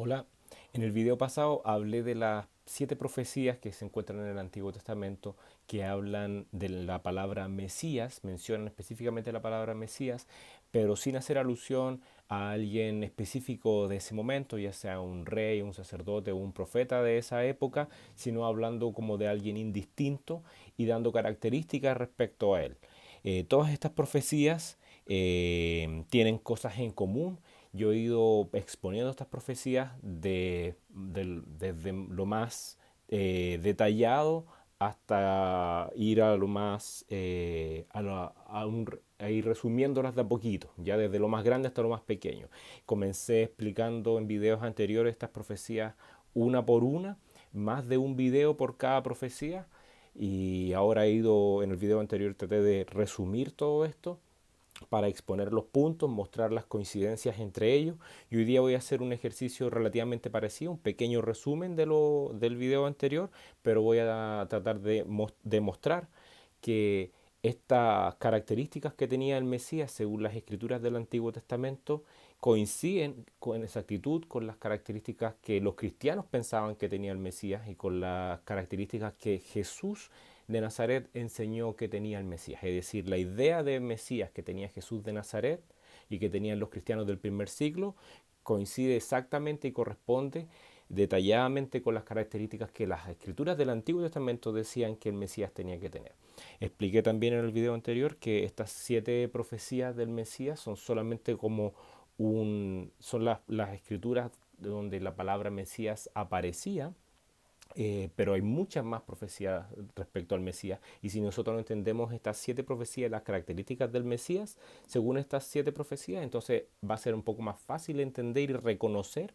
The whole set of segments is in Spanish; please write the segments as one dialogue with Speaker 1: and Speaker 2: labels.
Speaker 1: Hola, en el video pasado hablé de las 7 profecías que se encuentran en el Antiguo Testamento que hablan de la palabra Mesías, mencionan específicamente la palabra Mesías, pero sin hacer alusión a alguien específico de ese momento, ya sea un rey, un sacerdote o un profeta de esa época, sino hablando como de alguien indistinto y dando características respecto a él. Todas estas profecías tienen cosas en común. Yo he ido exponiendo estas profecías desde lo más detallado hasta ir a lo más, a ir resumiéndolas de a poquito, ya desde lo más grande hasta lo más pequeño. Comencé explicando en videos anteriores estas profecías una por una, más de un video por cada profecía, y ahora he ido, en el video anterior traté de resumir todo esto para exponer los puntos, mostrar las coincidencias entre ellos. Y hoy día voy a hacer un ejercicio relativamente parecido, un pequeño resumen del video anterior, pero voy a tratar de mostrar que estas características que tenía el Mesías según las escrituras del Antiguo Testamento coinciden con exactitud con las características que los cristianos pensaban que tenía el Mesías y con las características que Jesús de Nazaret enseñó que tenía el Mesías. Es decir, la idea de Mesías que tenía Jesús de Nazaret y que tenían los cristianos del primer siglo coincide exactamente y corresponde detalladamente con las características que las escrituras del Antiguo Testamento decían que el Mesías tenía que tener. Expliqué también en el video anterior que estas 7 profecías del Mesías son solamente como son las escrituras donde la palabra Mesías aparecía, pero hay muchas más profecías respecto al Mesías. Y si nosotros no entendemos estas 7 profecías, las características del Mesías, según estas 7 profecías, entonces va a ser un poco más fácil entender y reconocer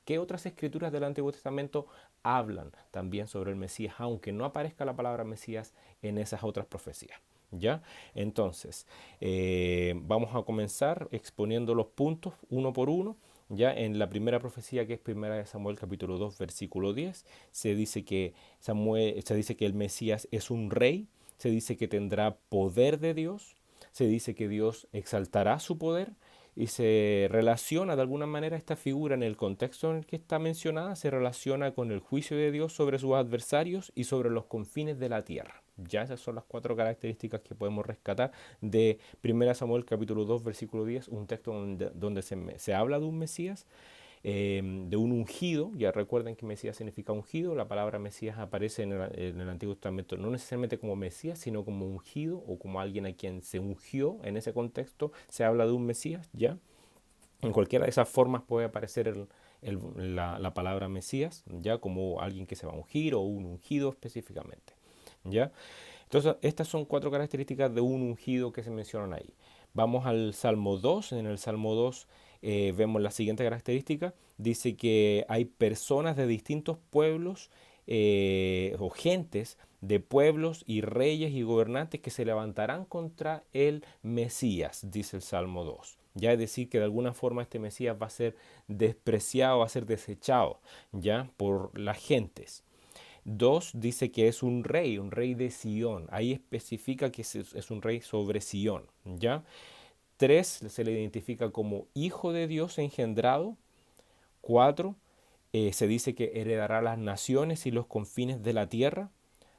Speaker 1: qué otras escrituras del Antiguo Testamento hablan también sobre el Mesías, aunque no aparezca la palabra Mesías en esas otras profecías. ¿Ya? Entonces, vamos a comenzar exponiendo los puntos uno por uno. Ya en la primera profecía, que es primera de Samuel capítulo 2 versículo 10, se dice que el Mesías es un rey, se dice que tendrá poder de Dios, se dice que Dios exaltará su poder y se relaciona de alguna manera esta figura en el contexto en el que está mencionada, se relaciona con el juicio de Dios sobre sus adversarios y sobre los confines de la tierra. Ya esas son las 4 características que podemos rescatar de 1 Samuel capítulo 2 versículo 10, un texto donde se habla de un Mesías, de un ungido. Ya recuerden que Mesías significa ungido. La palabra Mesías aparece en el Antiguo Testamento no necesariamente como Mesías, sino como ungido o como alguien a quien se ungió. En ese contexto se habla de un Mesías, ¿ya? En cualquiera de esas formas puede aparecer la palabra Mesías, ya como alguien que se va a ungir o un ungido específicamente, ¿ya? Entonces, estas son 4 características de un ungido que se mencionan ahí. Vamos al Salmo 2. En el Salmo 2 vemos la siguiente característica. Dice que hay personas de distintos pueblos o gentes de pueblos y reyes y gobernantes que se levantarán contra el Mesías, dice el Salmo 2. Ya es decir, que de alguna forma este Mesías va a ser despreciado, va a ser desechado, ya, por las gentes. 2 dice que es un rey de Sión. Ahí especifica que es un rey sobre Sión, ¿ya? 3 se le identifica como hijo de Dios engendrado. 4 se dice que heredará las naciones y los confines de la tierra.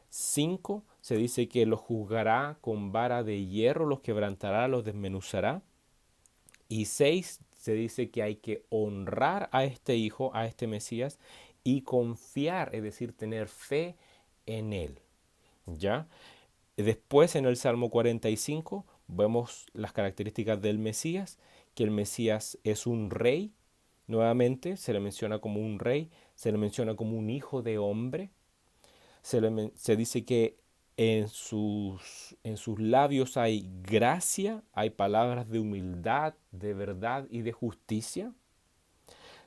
Speaker 1: 5 se dice que los juzgará con vara de hierro, los quebrantará, los desmenuzará. Y 6 se dice que hay que honrar a este hijo, a este Mesías, y confiar, es decir, tener fe en él. ¿Ya? Después en el Salmo 45 vemos las características del Mesías, que el Mesías es un rey. Nuevamente se le menciona como un rey, se le menciona como un hijo de hombre, se dice que en sus labios hay gracia, hay palabras de humildad, de verdad y de justicia.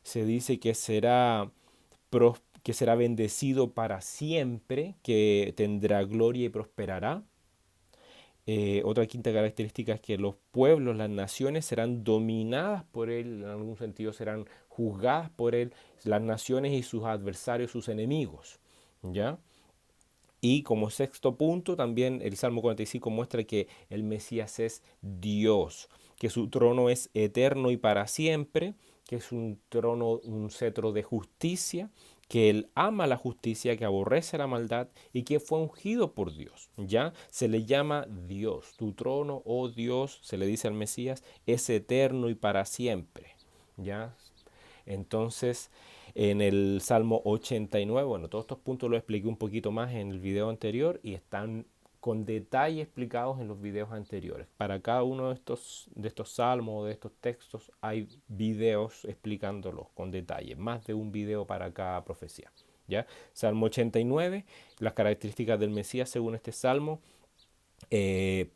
Speaker 1: Se dice que será bendecido para siempre, que tendrá gloria y prosperará. Otra quinta característica es que los pueblos, las naciones serán dominadas por él, en algún sentido serán juzgadas por él, las naciones y sus adversarios, sus enemigos. ¿Ya? Y como sexto punto, también el Salmo 45 muestra que el Mesías es Dios, que su trono es eterno y para siempre, que es un trono, un cetro de justicia, que él ama la justicia, que aborrece la maldad y que fue ungido por Dios. Ya se le llama Dios. Tu trono, oh Dios, se le dice al Mesías, es eterno y para siempre. Ya. Entonces, en el Salmo 89, bueno, todos estos puntos los expliqué un poquito más en el video anterior y están con detalle explicados en los videos anteriores. Para cada uno de estos salmos o de estos textos hay videos explicándolos con detalle, más de un video para cada profecía. ¿Ya? Salmo 89, las características del Mesías según este salmo.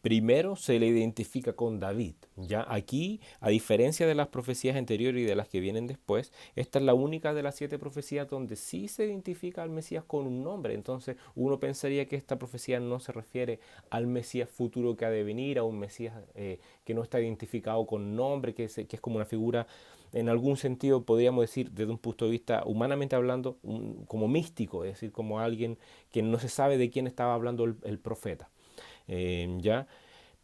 Speaker 1: Primero se le identifica con David. Ya aquí, a diferencia de las profecías anteriores y de las que vienen después, esta es la única de las 7 profecías donde sí se identifica al Mesías con un nombre. Entonces uno pensaría que esta profecía no se refiere al Mesías futuro que ha de venir, a un Mesías que no está identificado con nombre, que es como una figura, en algún sentido podríamos decir, desde un punto de vista humanamente hablando, como místico, es decir, como alguien que no se sabe de quién estaba hablando el profeta. ¿Ya?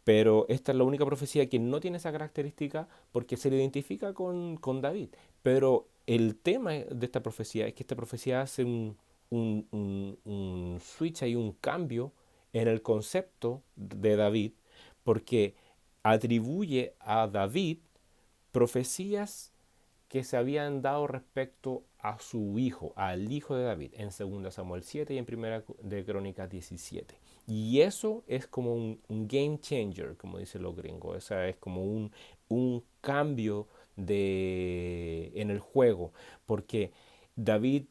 Speaker 1: Pero esta es la única profecía que no tiene esa característica porque se le identifica con David. Pero el tema de esta profecía es que esta profecía hace un switch, hay un cambio en el concepto de David porque atribuye a David profecías que se habían dado respecto a su hijo, al hijo de David, en 2 Samuel 7 y en 1 de Crónicas 17. Y eso es como un game changer, como dicen los gringos. O sea, es como un cambio en el juego, porque David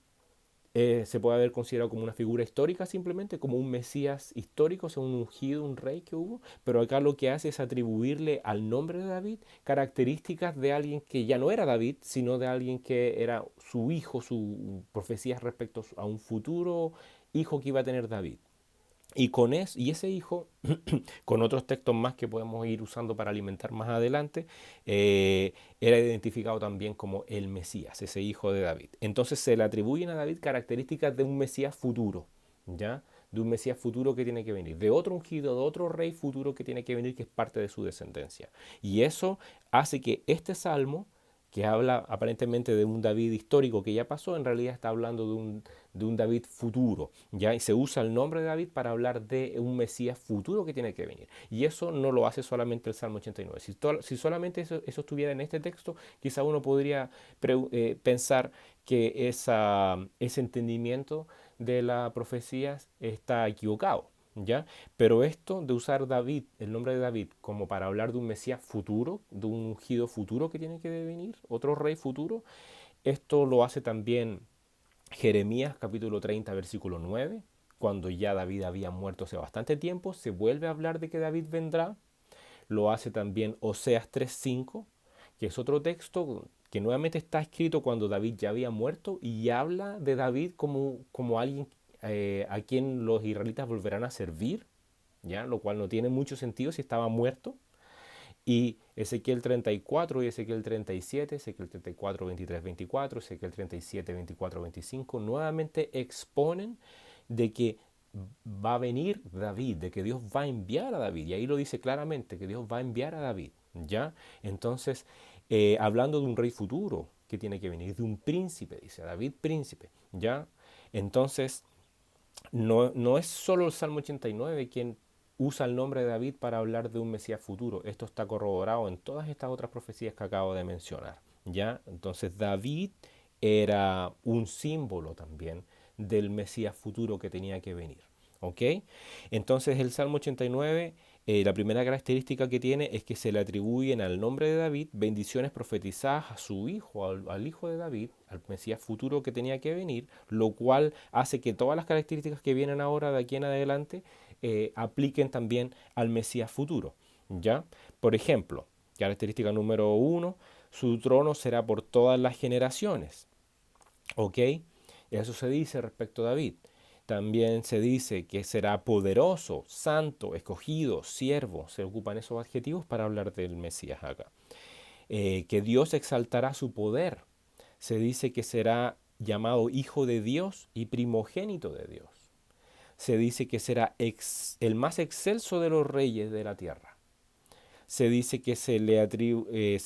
Speaker 1: se puede haber considerado como una figura histórica simplemente, como un Mesías histórico, o sea, un ungido, un rey que hubo, pero acá lo que hace es atribuirle al nombre de David características de alguien que ya no era David, sino de alguien que era su hijo, su profecías respecto a un futuro hijo que iba a tener David. Y ese hijo, con otros textos más que podemos ir usando para alimentar más adelante, era identificado también como el Mesías, ese hijo de David. Entonces se le atribuyen a David características de un Mesías futuro, ¿ya? De un Mesías futuro que tiene que venir, de otro ungido, de otro rey futuro que tiene que venir, que es parte de su descendencia. Y eso hace que este salmo, que habla aparentemente de un David histórico que ya pasó, en realidad está hablando de un David futuro, ¿ya? Y se usa el nombre de David para hablar de un Mesías futuro que tiene que venir. Y eso no lo hace solamente el Salmo 89. Si solamente eso estuviera en este texto, quizá uno podría pensar que ese entendimiento de la profecía está equivocado. ¿Ya? Pero esto de usar David, el nombre de David, como para hablar de un Mesías futuro, de un ungido futuro que tiene que venir, otro rey futuro, esto lo hace también Jeremías capítulo 30 versículo 9, cuando ya David había muerto hace bastante tiempo, se vuelve a hablar de que David vendrá. Lo hace también Oseas 3:5, que es otro texto que nuevamente está escrito cuando David ya había muerto y habla de David como alguien a quien los israelitas volverán a servir, ¿ya? Lo cual no tiene mucho sentido si estaba muerto. Y Ezequiel 34 y Ezequiel 37, Ezequiel 34, 23, 24, Ezequiel 37, 24, 25, nuevamente exponen de que va a venir David, de que Dios va a enviar a David. Y ahí lo dice claramente, que Dios va a enviar a David. ¿Ya? Entonces, hablando de un rey futuro que tiene que venir, de un príncipe, dice David príncipe. ¿Ya? Entonces, no es solo el Salmo 89 quien usa el nombre de David para hablar de un Mesías futuro. Esto está corroborado en todas estas otras profecías que acabo de mencionar. ¿Ya? Entonces David era un símbolo también del Mesías futuro que tenía que venir. ¿Ok? Entonces el Salmo 89, la primera característica que tiene es que se le atribuyen al nombre de David bendiciones profetizadas a su hijo, al hijo de David, al Mesías futuro que tenía que venir, lo cual hace que todas las características que vienen ahora de aquí en adelante apliquen también al Mesías futuro. ¿Ya? Por ejemplo, característica número 1, su trono será por todas las generaciones. ¿Ok? Eso se dice respecto a David. También se dice que será poderoso, santo, escogido, siervo. Se ocupan esos adjetivos para hablar del Mesías acá. Que Dios exaltará su poder. Se dice que será llamado hijo de Dios y primogénito de Dios. Se dice que será el más excelso de los reyes de la tierra. se dice que se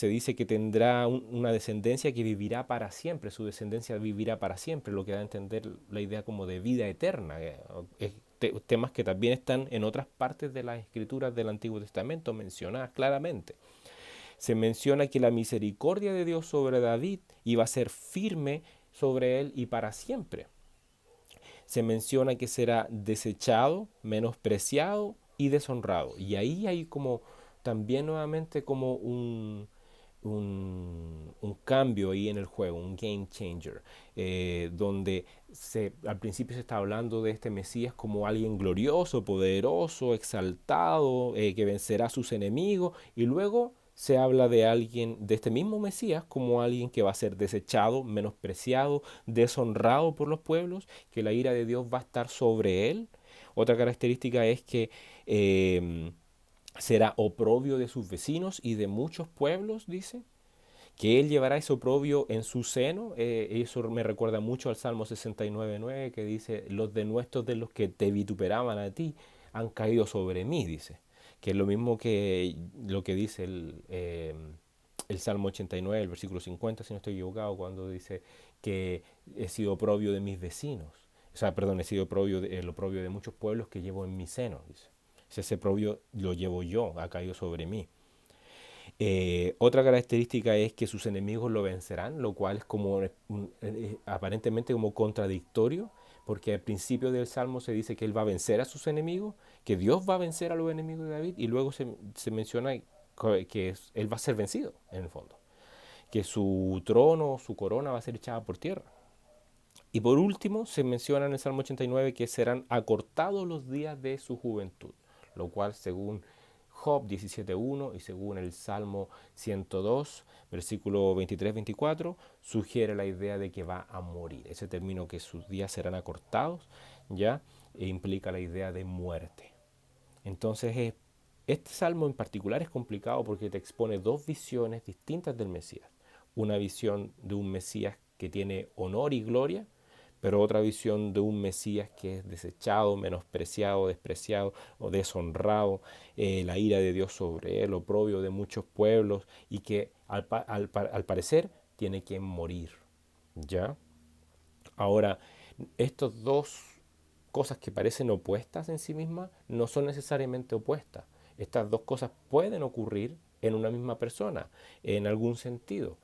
Speaker 1: dice que tendrá una descendencia que vivirá para siempre, su descendencia vivirá para siempre, lo que da a entender la idea como de vida eterna, temas que también están en otras partes de las escrituras del Antiguo Testamento mencionadas claramente. Se menciona que la misericordia de Dios sobre David iba a ser firme sobre él y para siempre. Se menciona que será desechado, menospreciado y deshonrado. Y ahí hay como también nuevamente como un cambio ahí en el juego, un game changer, donde al principio se está hablando de este Mesías como alguien glorioso, poderoso, exaltado, que vencerá a sus enemigos, y luego se habla de alguien, de este mismo Mesías, como alguien que va a ser desechado, menospreciado, deshonrado por los pueblos, que la ira de Dios va a estar sobre él. Otra característica es que será oprobio de sus vecinos y de muchos pueblos, dice, que él llevará ese oprobio en su seno. Eso me recuerda mucho al Salmo 69:9, que dice, los denuestos de los que te vituperaban a ti han caído sobre mí, dice. Que es lo mismo que lo que dice el Salmo 89, el versículo 50, si no estoy equivocado, cuando dice que he sido oprobio de mis vecinos. O sea, perdón, he sido el oprobio de muchos pueblos que llevo en mi seno, dice. Ese oprobio lo llevo yo, ha caído sobre mí. Otra característica es que sus enemigos lo vencerán, lo cual es como aparentemente como contradictorio, porque al principio del Salmo se dice que él va a vencer a sus enemigos, que Dios va a vencer a los enemigos de David, y luego se menciona que él va a ser vencido, en el fondo, que su trono, su corona va a ser echada por tierra. Y por último, se menciona en el Salmo 89 que serán acortados los días de su juventud, lo cual según Job 17.1 y según el Salmo 102, versículo 23-24, sugiere la idea de que va a morir. Ese término que sus días serán acortados, ya, implica la idea de muerte. Entonces, este salmo en particular es complicado porque te expone dos visiones distintas del Mesías. Una visión de un Mesías que tiene honor y gloria, pero otra visión de un Mesías que es desechado, menospreciado, despreciado o deshonrado, la ira de Dios sobre él, oprobio de muchos pueblos y que al parecer tiene que morir. ¿Ya? Ahora, estos dos cosas que parecen opuestas en sí mismas no son necesariamente opuestas. Estas dos cosas pueden ocurrir en una misma persona, en algún sentido.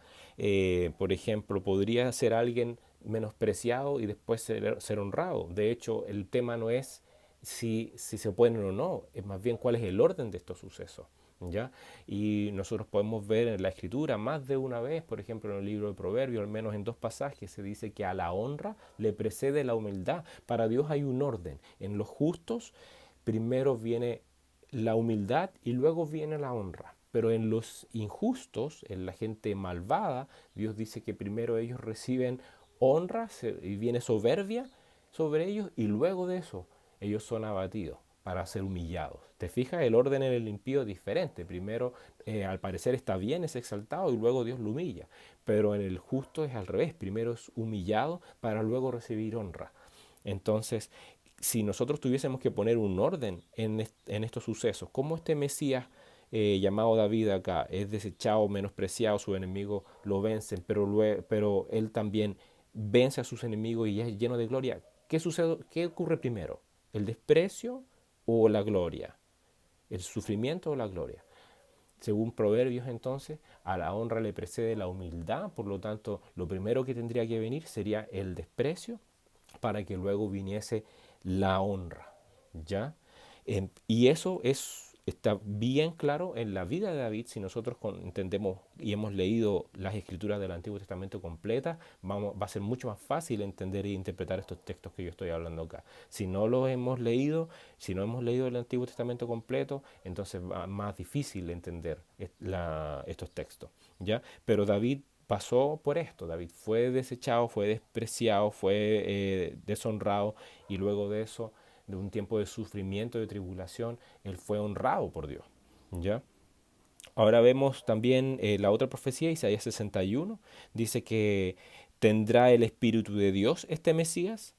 Speaker 1: Por ejemplo, podría ser alguien menospreciado y después ser honrado. De hecho, el tema no es si se pueden o no, es más bien cuál es el orden de estos sucesos. ¿Ya? Y nosotros podemos ver en la escritura más de una vez, por ejemplo en el libro de Proverbios, al menos en dos pasajes, se dice que a la honra le precede la humildad. Para Dios hay un orden. En los justos primero viene la humildad y luego viene la honra. Pero en los injustos, en la gente malvada, Dios dice que primero ellos reciben honra y viene soberbia sobre ellos y luego de eso ellos son abatidos para ser humillados. ¿Te fijas? El orden en el impío es diferente. Primero, al parecer está bien, es exaltado y luego Dios lo humilla. Pero en el justo es al revés. Primero es humillado para luego recibir honra. Entonces, si nosotros tuviésemos que poner un orden en estos sucesos, como este Mesías llamado David acá es desechado, menospreciado, sus enemigos lo vencen, pero él también vence a sus enemigos y es lleno de gloria. ¿Qué ocurre primero? ¿El desprecio o la gloria? ¿El sufrimiento o la gloria? Según Proverbios, entonces, a la honra le precede la humildad, por lo tanto, lo primero que tendría que venir sería el desprecio para que luego viniese la honra, ¿ya? Y eso está bien claro en la vida de David. Si nosotros entendemos y hemos leído las escrituras del Antiguo Testamento completas, va a ser mucho más fácil entender e interpretar estos textos que yo estoy hablando acá. Si no los hemos leído, si no hemos leído el Antiguo Testamento completo, entonces va más difícil entender estos textos, ¿ya? Pero David pasó por esto. David fue desechado, fue despreciado, fue deshonrado y luego de eso, de un tiempo de sufrimiento, de tribulación, él fue honrado por Dios. ¿Ya? Ahora vemos también la otra profecía, Isaías 61, dice que tendrá el Espíritu de Dios este Mesías,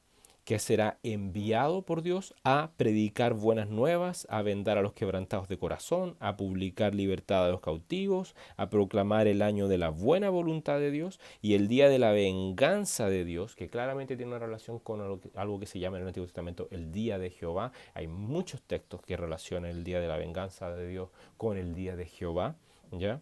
Speaker 1: que será enviado por Dios a predicar buenas nuevas, a vendar a los quebrantados de corazón, a publicar libertad a los cautivos, a proclamar el año de la buena voluntad de Dios y el día de la venganza de Dios, que claramente tiene una relación con algo que se llama en el Antiguo Testamento el día de Jehová. Hay muchos textos que relacionan el día de la venganza de Dios con el día de Jehová, ¿ya?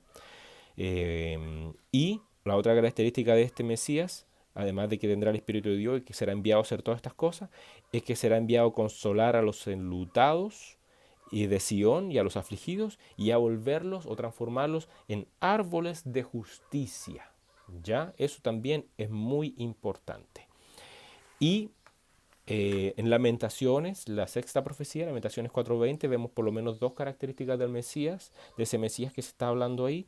Speaker 1: Y la otra característica de este Mesías, además de que tendrá el Espíritu de Dios y que será enviado a hacer todas estas cosas, es que será enviado a consolar a los enlutados y de Sión y a los afligidos y a volverlos o transformarlos en árboles de justicia. ¿Ya? Eso también es muy importante. Y en Lamentaciones, la sexta profecía, Lamentaciones 4:20, vemos por lo menos dos características del Mesías, de ese Mesías que se está hablando ahí,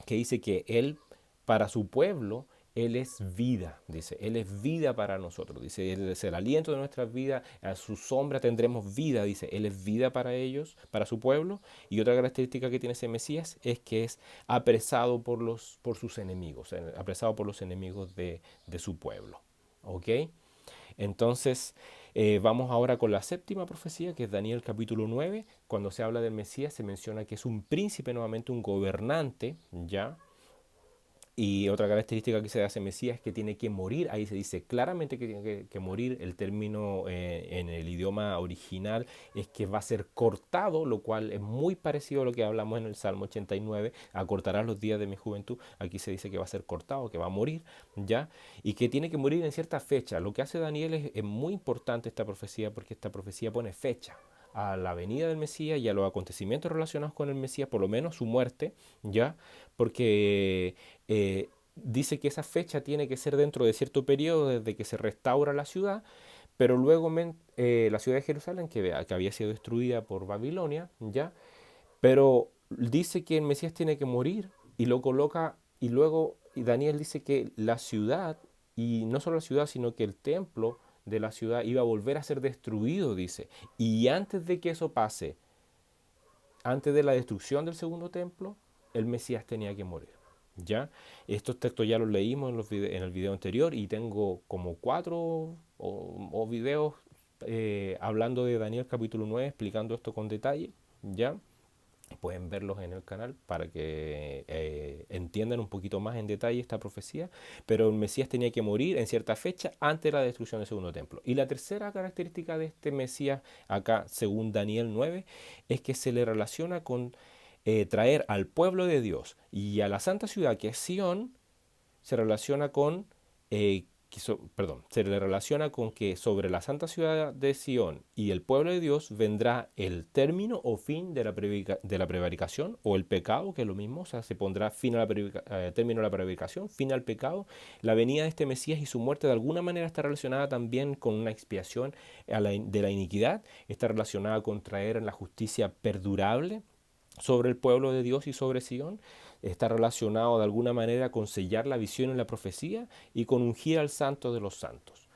Speaker 1: que dice que Él, para su pueblo, Él es vida, dice, Él es vida para nosotros, dice, Él es el aliento de nuestras vidas, a su sombra tendremos vida, dice, Él es vida para ellos, para su pueblo. Y otra característica que tiene ese Mesías es que es apresado por sus enemigos, apresado por los enemigos de su pueblo. ¿Ok? Entonces, vamos ahora con la séptima profecía, que es Daniel capítulo 9. Cuando se habla del Mesías se menciona que es un príncipe, nuevamente un gobernante, ¿ya? Y otra característica que se da a ese Mesías es que tiene que morir. Ahí se dice claramente que tiene que morir. El término en el idioma original es que va a ser cortado, lo cual es muy parecido a lo que hablamos en el Salmo 89. Acortarás los días de mi juventud. Aquí se dice que va a ser cortado, que va a morir, ¿ya? Y que tiene que morir en cierta fecha. Lo que hace Daniel es muy importante esta profecía, porque esta profecía pone fecha a la venida del Mesías y a los acontecimientos relacionados con el Mesías, por lo menos su muerte, ¿ya? Porque dice que esa fecha tiene que ser dentro de cierto periodo desde que se restaura la ciudad, pero luego la ciudad de Jerusalén, que había sido destruida por Babilonia, ¿ya? Pero dice que el Mesías tiene que morir y lo coloca, y luego y Daniel dice que la ciudad, y no solo la ciudad, sino que el templo de la ciudad iba a volver a ser destruido, dice. Y antes de que eso pase, antes de la destrucción del segundo templo, el Mesías tenía que morir. ¿Ya? Estos textos ya los leímos en el video anterior y tengo como cuatro o videos hablando de Daniel capítulo 9, explicando esto con detalle. ¿Ya? Pueden verlos en el canal para que entiendan un poquito más en detalle esta profecía, pero el Mesías tenía que morir en cierta fecha antes de la destrucción del segundo templo. Y la tercera característica de este Mesías, acá según Daniel 9, es que se le relaciona con traer al pueblo de Dios y a la santa ciudad que es Sión, se relaciona con se le relaciona con que sobre la santa ciudad de Sión y el pueblo de Dios vendrá el término o fin de la prevaricación o el pecado, que es lo mismo, o sea, se pondrá fin a término a la prevaricación, fin al pecado. La venida de este Mesías y su muerte de alguna manera está relacionada también con una expiación de la iniquidad, está relacionada con traer la justicia perdurable sobre el pueblo de Dios y sobre Sion. Está relacionado de alguna manera con sellar la visión en la profecía y con ungir al santo de los santos.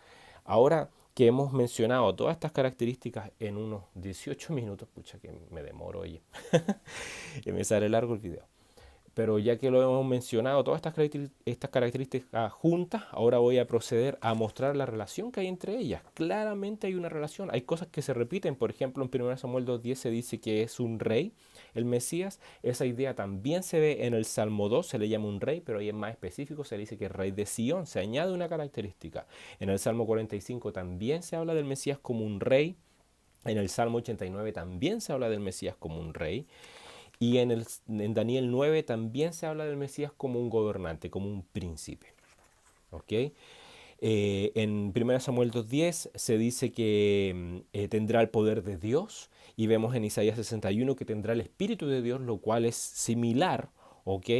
Speaker 1: Ahora que hemos mencionado todas estas características en unos 18 minutos, pucha que me demoro, oye, que me sale largo el video. Pero ya que lo hemos mencionado, todas estas características juntas, ahora voy a proceder a mostrar la relación que hay entre ellas. Claramente hay una relación, hay cosas que se repiten. Por ejemplo, en 1 Samuel 2:10 se dice que es un rey, el Mesías. Esa idea también se ve en el Salmo 2, se le llama un rey, pero ahí es más específico, se le dice que es rey de Sion, se añade una característica. En el Salmo 45 también se habla del Mesías como un rey. En el Salmo 89 también se habla del Mesías como un rey. Y en Daniel 9 también se habla del Mesías como un gobernante, como un príncipe. ¿Ok? En 1 Samuel 2:10 se dice que tendrá el poder de Dios y vemos en Isaías 61 que tendrá el Espíritu de Dios, lo cual es similar. ¿Ok?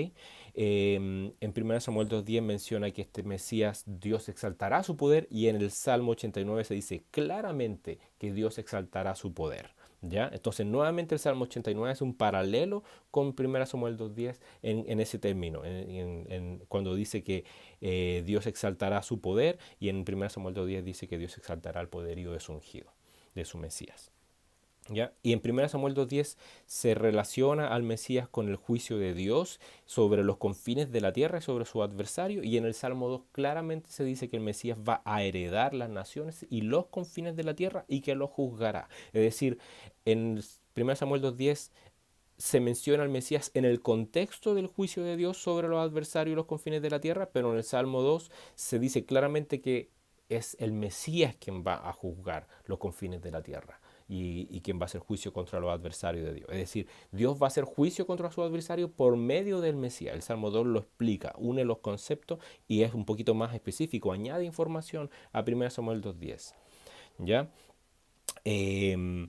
Speaker 1: En 1 Samuel 2:10 menciona que este Mesías Dios exaltará su poder y en el Salmo 89 se dice claramente que Dios exaltará su poder. ¿Ya? Entonces nuevamente el Salmo 89 es un paralelo con 1 Samuel 2:10 en ese término, cuando dice que Dios exaltará su poder y en 1 Samuel 2:10 dice que Dios exaltará el poderío de su ungido, de su Mesías. ¿Ya? Y en 1 Samuel 2:10 se relaciona al Mesías con el juicio de Dios sobre los confines de la tierra y sobre su adversario. Y en el Salmo 2 claramente se dice que el Mesías va a heredar las naciones y los confines de la tierra y que los juzgará. Es decir, en 1 Samuel 2:10 se menciona al Mesías en el contexto del juicio de Dios sobre los adversarios y los confines de la tierra, pero en el Salmo 2 se dice claramente que es el Mesías quien va a juzgar los confines de la tierra y quien va a hacer juicio contra los adversarios de Dios. Es decir, Dios va a hacer juicio contra su adversario por medio del Mesías. El Salmo 2 lo explica, une los conceptos y es un poquito más específico, añade información a 1 Samuel 2:10. ¿Ya? Eh,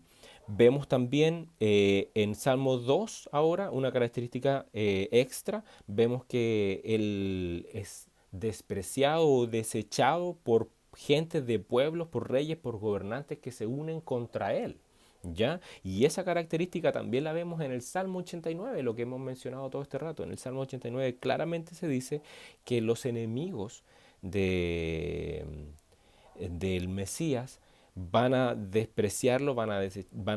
Speaker 1: Vemos también en Salmo 2 ahora una característica extra. Vemos que él es despreciado o desechado por gentes de pueblos, por reyes, por gobernantes que se unen contra él. ¿Ya? Y esa característica también la vemos en el Salmo 89, lo que hemos mencionado todo este rato. En el Salmo 89 claramente se dice que los enemigos de, del Mesías van a despreciarlo, van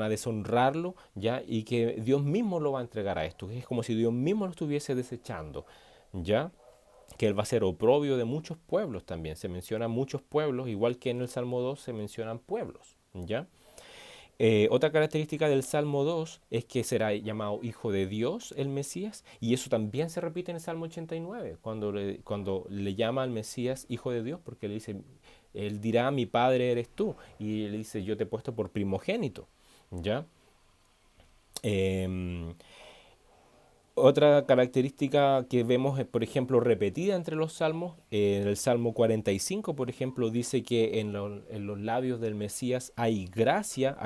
Speaker 1: a deshonrarlo, ¿ya? Y que Dios mismo lo va a entregar a esto. Es como si Dios mismo lo estuviese desechando, ¿ya? Que Él va a ser oprobio de muchos pueblos también. Se mencionan muchos pueblos, igual que en el Salmo 2 se mencionan pueblos, ¿ya? Otra característica del Salmo 2 es que será llamado Hijo de Dios el Mesías, y eso también se repite en el Salmo 89, cuando le llama al Mesías Hijo de Dios, porque le dice, él dirá, mi padre eres tú, y él dice, yo te he puesto por primogénito, ¿ya? Em, Otra característica que vemos, por ejemplo, repetida entre los salmos, en el Salmo 45, por ejemplo, dice que en los labios del Mesías hay gracia,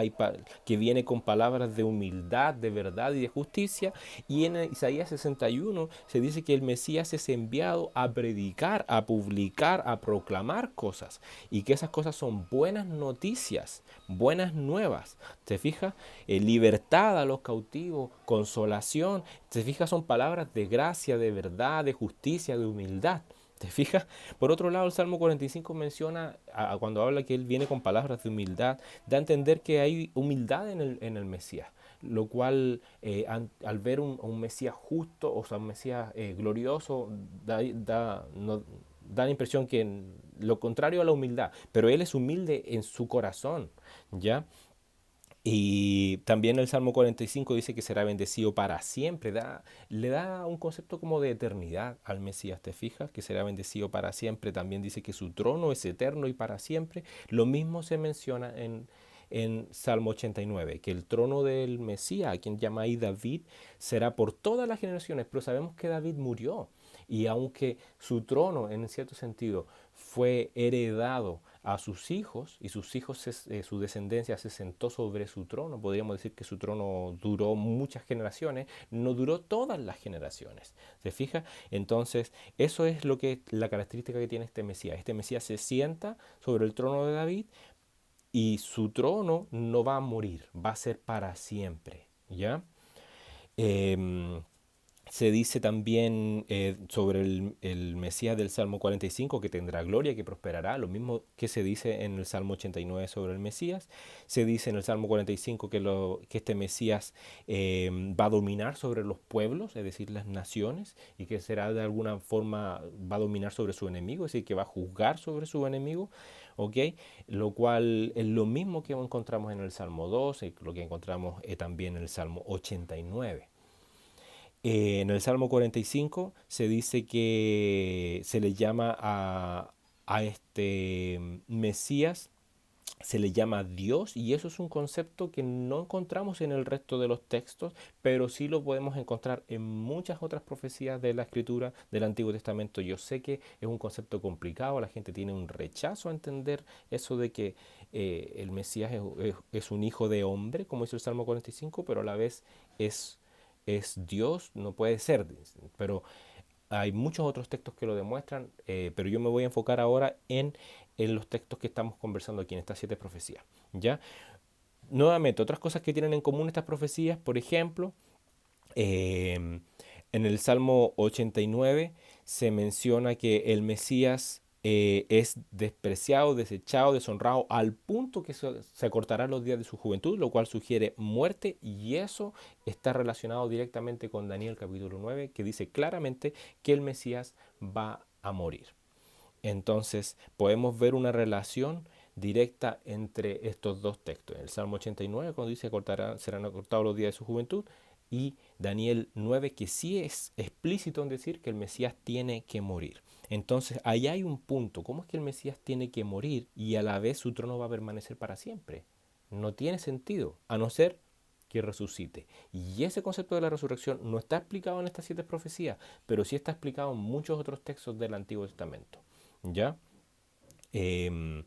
Speaker 1: que viene con palabras de humildad, de verdad y de justicia. Y en Isaías 61 se dice que el Mesías es enviado a predicar, a publicar, a proclamar cosas. Y que esas cosas son buenas noticias, buenas nuevas. ¿Te fijas? Libertad a los cautivos, consolación. ¿Te fijas? Son palabras de gracia, de verdad, de justicia, de humildad. ¿Te fijas? Por otro lado, el Salmo 45 menciona, cuando habla que Él viene con palabras de humildad, da a entender que hay humildad en el Mesías, lo cual al ver un Mesías justo, o sea, un Mesías glorioso, da la impresión que lo contrario a la humildad, pero Él es humilde en su corazón, ¿ya? Y también el Salmo 45 dice que será bendecido para siempre. Le da un concepto como de eternidad al Mesías, ¿te fijas? Que será bendecido para siempre. También dice que su trono es eterno y para siempre. Lo mismo se menciona en Salmo 89, que el trono del Mesías, a quien llama ahí David, será por todas las generaciones. Pero sabemos que David murió. Y aunque su trono, en cierto sentido, fue heredado a sus hijos, y sus hijos, su descendencia se sentó sobre su trono, podríamos decir que su trono duró muchas generaciones, no duró todas las generaciones. ¿Se fija? Entonces, eso es la característica que tiene este Mesías. Este Mesías se sienta sobre el trono de David y su trono no va a morir, va a ser para siempre. ¿Ya? Em, Se dice también sobre el Mesías del Salmo 45 que tendrá gloria, que prosperará, lo mismo que se dice en el Salmo 89 sobre el Mesías. Se dice en el Salmo 45 que este Mesías va a dominar sobre los pueblos, es decir, las naciones, y que será de alguna forma, va a dominar sobre su enemigo, es decir, que va a juzgar sobre su enemigo, ¿ok? Lo cual es lo mismo que encontramos en el Salmo 12, lo que encontramos también en el Salmo 89. En el Salmo 45 se dice que se le llama a este Mesías, se le llama Dios, y eso es un concepto que no encontramos en el resto de los textos, pero sí lo podemos encontrar en muchas otras profecías de la Escritura del Antiguo Testamento. Yo sé que es un concepto complicado, la gente tiene un rechazo a entender eso de que el Mesías es un hijo de hombre, como dice el Salmo 45, pero a la vez es es Dios, no puede ser, pero hay muchos otros textos que lo demuestran, pero yo me voy a enfocar ahora en los textos que estamos conversando aquí, en estas 7 profecías. ¿Ya? Nuevamente, otras cosas que tienen en común estas profecías, por ejemplo, en el Salmo 89 se menciona que el Mesías es despreciado, desechado, deshonrado, al punto que se acortarán los días de su juventud, lo cual sugiere muerte, y eso está relacionado directamente con Daniel capítulo 9, que dice claramente que el Mesías va a morir. Entonces podemos ver una relación directa entre estos dos textos. El Salmo 89, cuando dice serán acortados los días de su juventud, y Daniel 9, que sí es explícito en decir que el Mesías tiene que morir. Entonces ahí hay un punto. ¿Cómo es que el Mesías tiene que morir y a la vez su trono va a permanecer para siempre? No tiene sentido, a no ser que resucite. Y ese concepto de la resurrección no está explicado en estas 7 profecías, pero sí está explicado en muchos otros textos del Antiguo Testamento. ¿Ya? Em,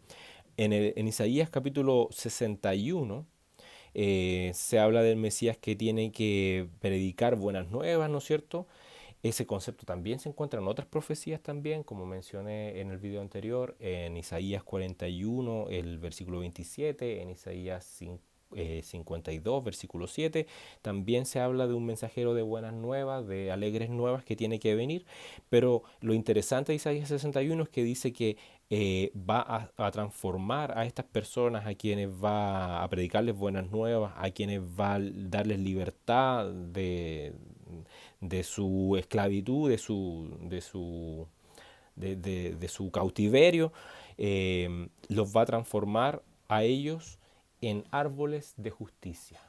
Speaker 1: en Isaías capítulo 61 se habla del Mesías que tiene que predicar buenas nuevas, ¿no es cierto? Ese concepto también se encuentra en otras profecías también, como mencioné en el video anterior, en Isaías 41, el versículo 27, en Isaías 52, versículo 7, también se habla de un mensajero de buenas nuevas, de alegres nuevas que tiene que venir, pero lo interesante de Isaías 61 es que dice que va a transformar a estas personas, a quienes va a predicarles buenas nuevas, a quienes va a darles libertad de su esclavitud, de su cautiverio, los va a transformar a ellos en árboles de justicia,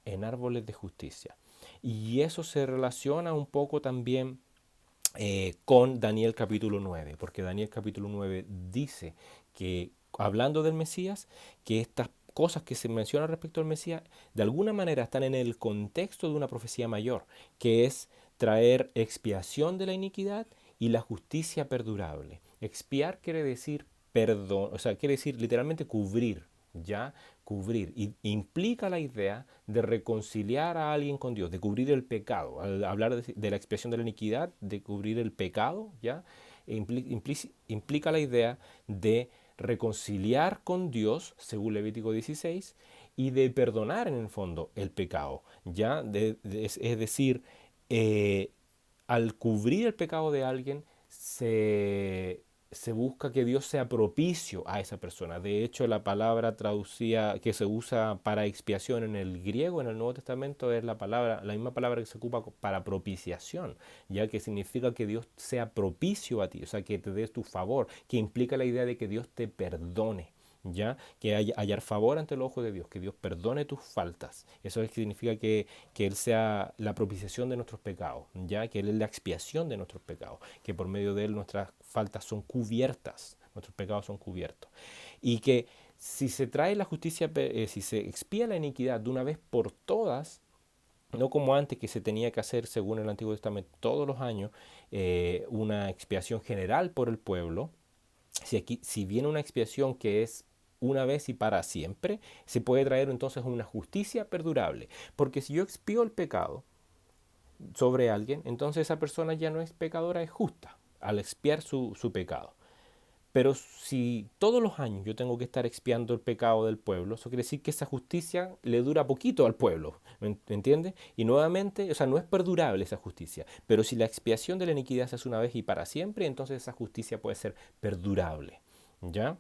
Speaker 1: en árboles de justicia. Y eso se relaciona un poco también con Daniel capítulo 9, porque Daniel capítulo 9 dice que, hablando del Mesías, que estas cosas que se mencionan respecto al Mesías, de alguna manera están en el contexto de una profecía mayor, que es traer expiación de la iniquidad y la justicia perdurable. Expiar quiere decir perdón, o sea, quiere decir literalmente cubrir, ¿ya? Cubrir. Y implica la idea de reconciliar a alguien con Dios, de cubrir el pecado. Al hablar de la expiación de la iniquidad, de cubrir el pecado, ¿ya? Implica la idea de reconciliar con Dios, según Levítico 16, y de perdonar en el fondo el pecado, ¿ya? Es decir, eh, al cubrir el pecado de alguien, se busca que Dios sea propicio a esa persona. De hecho, la palabra traducida que se usa para expiación en el griego, en el Nuevo Testamento, es la misma palabra que se ocupa para propiciación, ya que significa que Dios sea propicio a ti, o sea, que te dé tu favor, que implica la idea de que Dios te perdone. ¿Ya? Que hallar favor ante el ojo de Dios, que Dios perdone tus faltas. Eso significa que Él sea la propiciación de nuestros pecados, ¿ya? Que Él es la expiación de nuestros pecados, que por medio de Él nuestras faltas son cubiertas, nuestros pecados son cubiertos. Y que si se trae la justicia, si se expía la iniquidad de una vez por todas, no como antes que se tenía que hacer según el Antiguo Testamento todos los años, una expiación general por el pueblo. Si viene una expiación que es una vez y para siempre, se puede traer entonces una justicia perdurable. Porque si yo expío el pecado sobre alguien, entonces esa persona ya no es pecadora, es justa al expiar su pecado. Pero si todos los años yo tengo que estar expiando el pecado del pueblo, eso quiere decir que esa justicia le dura poquito al pueblo, ¿me entiendes? Y nuevamente, o sea, no es perdurable esa justicia, pero si la expiación de la iniquidad se hace una vez y para siempre, entonces esa justicia puede ser perdurable, ¿ya?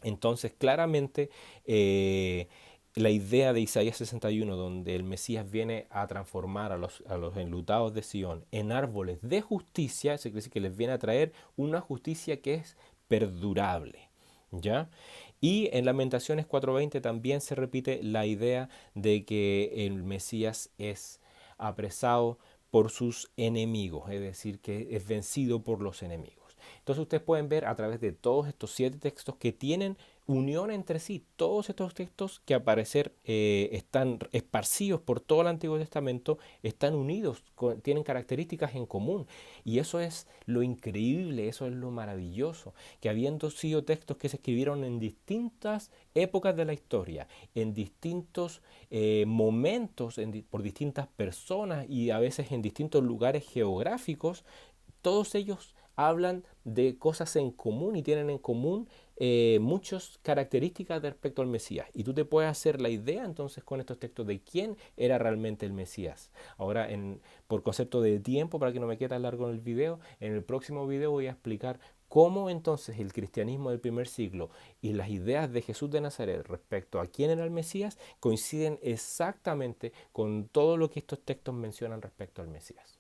Speaker 1: Entonces, claramente, la idea de Isaías 61, donde el Mesías viene a transformar a los enlutados de Sion en árboles de justicia, se quiere decir que les viene a traer una justicia que es perdurable, ¿ya? Y en Lamentaciones 4:20 también se repite la idea de que el Mesías es apresado por sus enemigos, es decir, que es vencido por los enemigos. Entonces ustedes pueden ver a través de todos estos 7 textos que tienen unión entre sí. Todos estos textos que al parecer están esparcidos por todo el Antiguo Testamento están unidos, tienen características en común. Y eso es lo increíble, eso es lo maravilloso, que habiendo sido textos que se escribieron en distintas épocas de la historia, en distintos momentos, por distintas personas y a veces en distintos lugares geográficos, todos ellos hablan de cosas en común y tienen en común muchas características respecto al Mesías. Y tú te puedes hacer la idea entonces con estos textos de quién era realmente el Mesías. Ahora, por concepto de tiempo, para que no me quede tan largo en el video, en el próximo video voy a explicar cómo entonces el cristianismo del primer siglo y las ideas de Jesús de Nazaret respecto a quién era el Mesías coinciden exactamente con todo lo que estos textos mencionan respecto al Mesías.